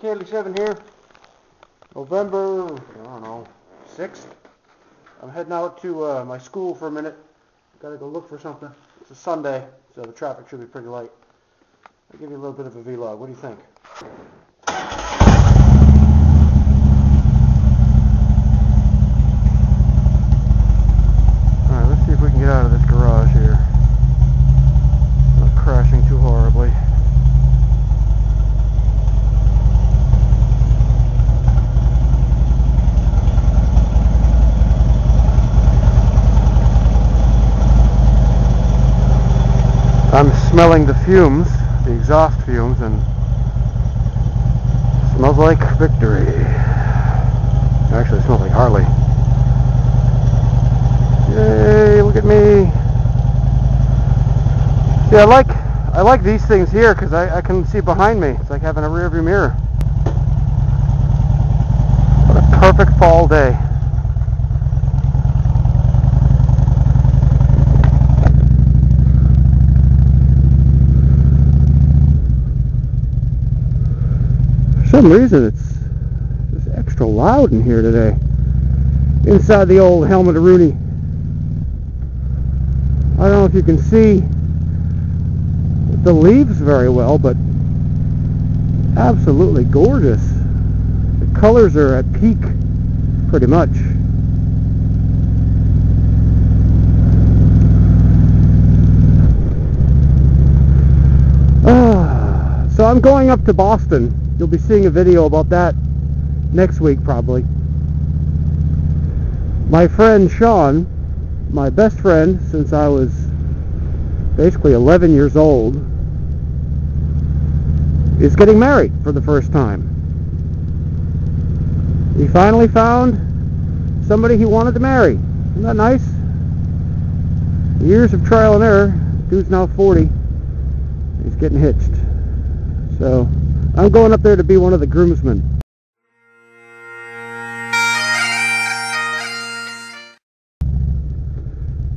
Candy 7 here. November, I don't know, 6th. I'm heading out to my school for a minute. Gotta go look for something. It's a Sunday, so the traffic should be pretty light. I'll give you a little bit of a vlog. What do you think? Alright, let's see if we can get out of this garage here. Not crashing too horribly. I'm smelling the fumes, the exhaust fumes, and it smells like victory. Actually, it smells like Harley. Yay, look at me. See, I like these things here because I can see behind me. It's like having a rear view mirror. What a perfect fall day. For some reason it's just extra loud in here today. Inside the old helmet-a-rooney. I don't know if you can see the leaves very well, but absolutely gorgeous. The colors are at peak, pretty much. So I'm going up to Boston. You'll be seeing a video about that next week, probably. My friend Sean, my best friend since I was basically 11 years old, is getting married for the first time. He finally found somebody he wanted to marry. Isn't that nice? Years of trial and error. Dude's now 40. He's getting hitched. So I'm going up there to be one of the groomsmen.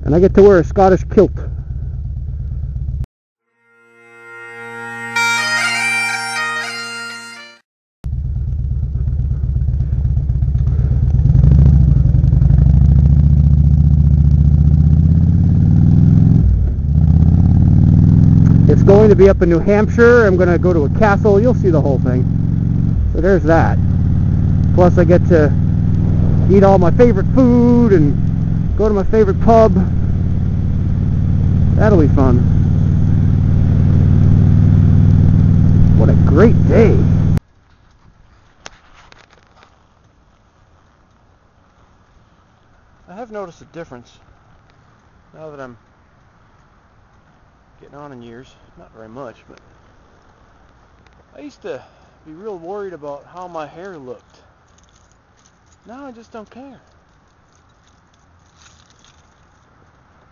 And I get to wear a Scottish kilt. It's going to be up in New Hampshire. I'm going to go to a castle. You'll see the whole thing. So there's that. Plus I get to eat all my favorite food and go to my favorite pub. That'll be fun. What a great day. I have noticed a difference now that I'm getting on in years. Not very much, but I used to be real worried about how my hair looked. Now I just don't care.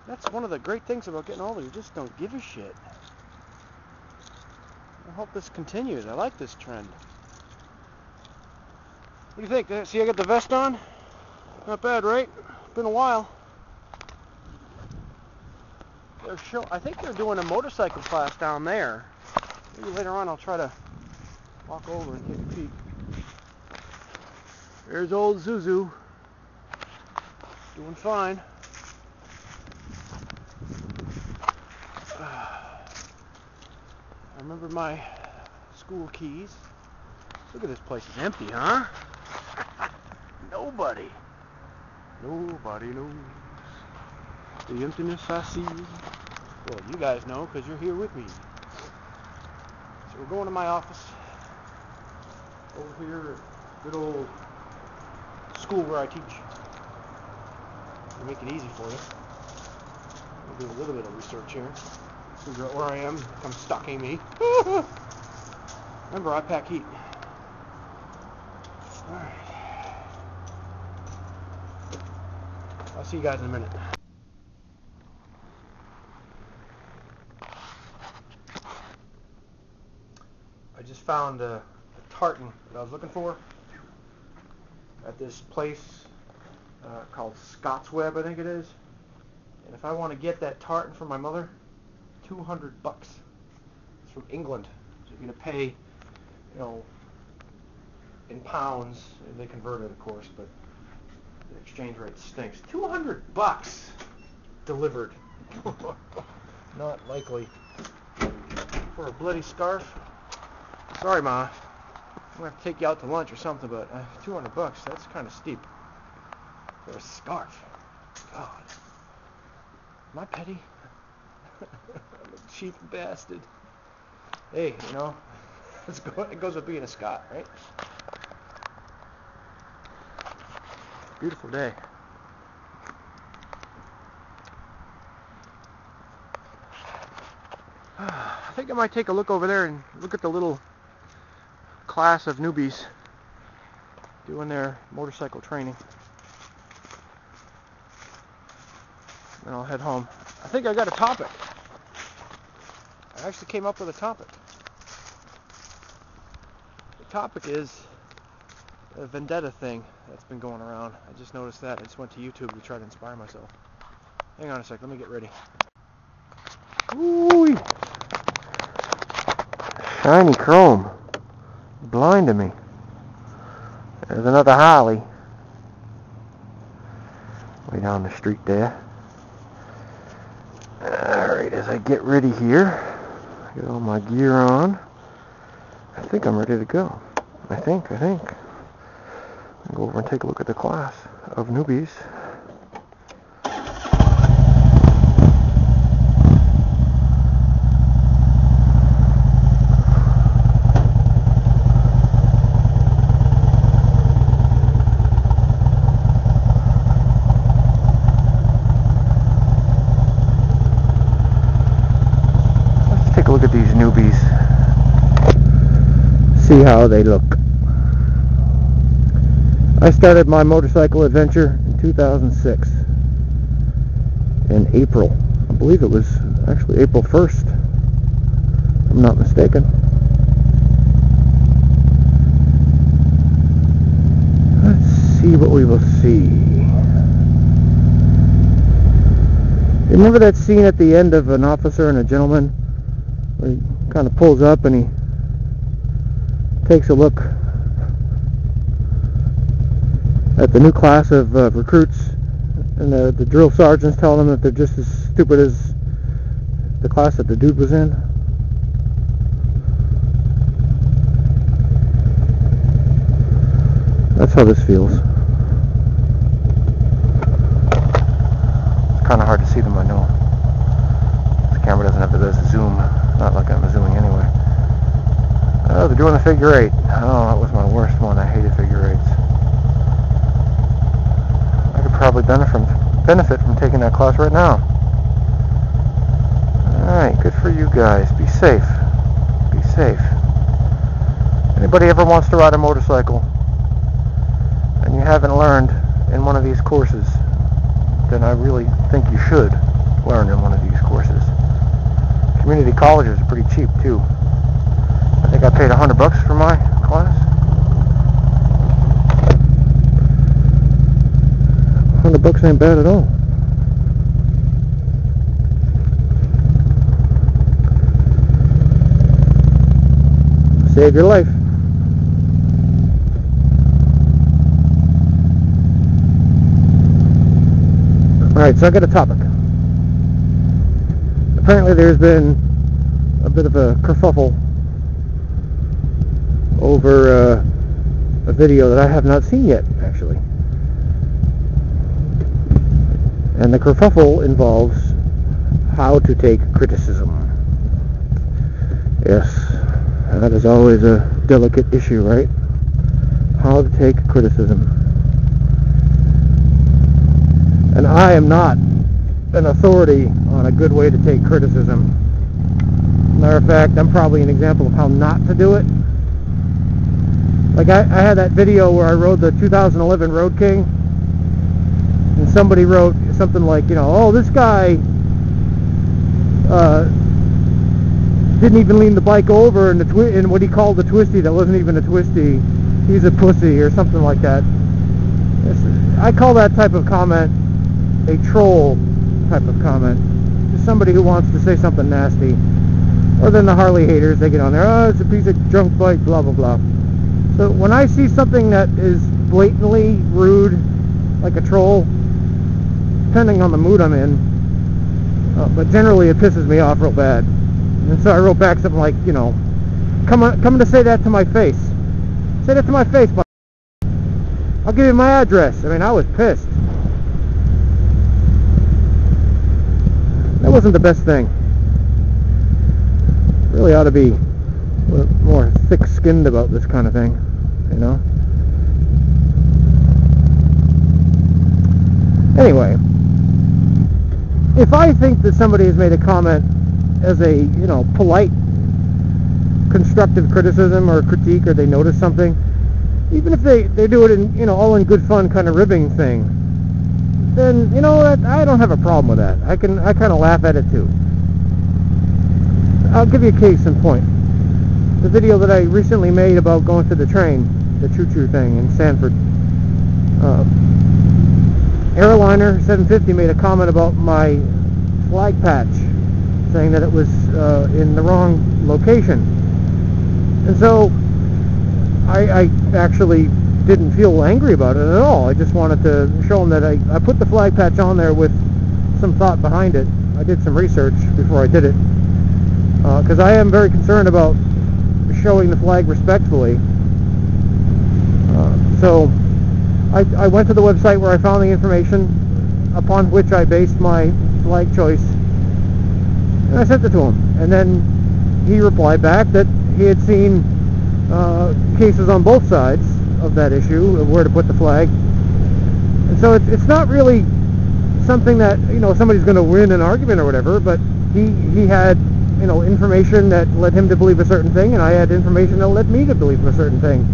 That's one of the great things about getting older. You just don't give a shit. I hope this continues. I like this trend. What do you think? See, I got the vest on? Not bad, right? Been a while. I think they're doing a motorcycle class down there. Maybe later on I'll try to walk over and take a peek. There's old Zuzu. Doing fine. I remember my school keys. Look at this place. It's empty, huh? Nobody knows the emptiness I see. Well, you guys know because you're here with me. So we're going to my office over here at good old school where I teach. To make it easy for you, I'll do a little bit of research here. Figure out where I am. Come stalking me. Remember, I pack heat. Alright. I'll see you guys in a minute. I just found a tartan that I was looking for at this place called Scott's Web, I think it is. And if I want to get that tartan for my mother, $200. It's from England. So you're going to pay, in pounds. They convert it, of course, but the exchange rate stinks. $200 delivered. Not likely. For a bloody scarf. Sorry, Ma. I'm gonna have to take you out to lunch or something, but $200, that's kind of steep. For a scarf. God. Am I petty? I'm a cheap bastard. Hey, you know, it goes with being a Scot, right? Beautiful day. I think I might take a look over there and look at the little class of newbies doing their motorcycle training. Then I'll head home. I think I got a topic. I actually came up with a topic. The topic is a vendetta thing that's been going around. I just noticed that. I just went to YouTube to try to inspire myself. Hang on a sec. Let me get ready. Ooh, shiny chrome. Blinding me. There's another Harley. Way down the street there. Alright, as I get ready here, get all my gear on. I think I'm ready to go. I think. I'll go over and take a look at the class of newbies. Look at these newbies. See how they look. I started my motorcycle adventure in 2006 in April. I believe it was actually April 1st, if I'm not mistaken. Let's see what we will see. Remember that scene at the end of An Officer and a Gentleman? He kind of pulls up and he takes a look at the new class of recruits, and the drill sergeant's telling them that they're just as stupid as the class that the dude was in. That's how this feels. It's kind of hard to see them, I know. This camera doesn't have the best zoom. Not like I'm zooming anyway. Oh, they're doing the figure eight. Oh, that was my worst one. I hated figure eights. I could probably benefit from taking that class right now. Alright, good for you guys. Be safe. Be safe. Anybody ever wants to ride a motorcycle and you haven't learned in one of these courses, then I really think you should learn in one of these courses. Community colleges are pretty cheap too. I think I paid $100 for my class. $100 ain't bad at all. Save your life. Alright, so I got a topic. Apparently there's been a bit of a kerfuffle over a video that I have not seen yet, actually. And the kerfuffle involves how to take criticism. Yes, that is always a delicate issue, right? How to take criticism. And I am not an authority on a good way to take criticism. Matter of fact, I'm probably an example of how not to do it. Like I had that video where I rode the 2011 Road King, and somebody wrote something like, you know, oh, this guy didn't even lean the bike over in what he called a twisty that wasn't even a twisty. He's a pussy or something like that. I call that type of comment a troll type of comment. Just somebody who wants to say something nasty. Or then the Harley haters, they get on there, oh, it's a piece of junk bike, blah blah blah. So when I see something that is blatantly rude, like a troll, depending on the mood I'm in, but generally it pisses me off real bad. And so I wrote back something like, you know, come to say that to my face. Say that to my face, but I'll give you my address. I mean, I was pissed. That wasn't the best thing. Really ought to be more thick-skinned about this kind of thing, you know? Anyway, if I think that somebody has made a comment as a, you know, polite, constructive criticism or critique, or they notice something, even if they do it in, you know, all in good fun kind of ribbing thing, then, you know, I don't have a problem with that. I kind of laugh at it too. I'll give you a case in point. The video that I recently made about going to the train, the choo-choo thing in Sanford. Airliner 750 made a comment about my flag patch, saying that it was in the wrong location. And so I actually didn't feel angry about it at all. I just wanted to show them that I put the flag patch on there with some thought behind it. I did some research before I did it, because I am very concerned about showing the flag respectfully. So I went to the website where I found the information upon which I based my flag choice, and I sent it to him. And then he replied back that he had seen cases on both sides of that issue of where to put the flag. And so it's not really something that, you know, somebody's going to win an argument or whatever, but he had, you know, information that led him to believe a certain thing, and I had information that led me to believe a certain thing.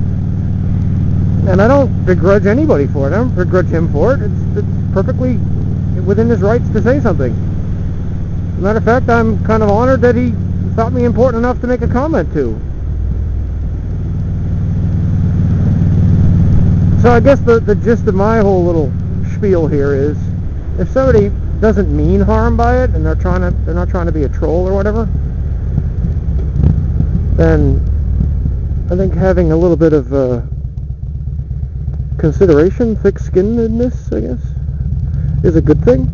And I don't begrudge anybody for it. I don't begrudge him for it. It's perfectly within his rights to say something. As a matter of fact, I'm kind of honored that he thought me important enough to make a comment to. So I guess the gist of my whole little spiel here is, if somebody doesn't mean harm by it, and they're not trying to be a troll or whatever, then I think having a little bit of consideration, thick-skinnedness, I guess, is a good thing.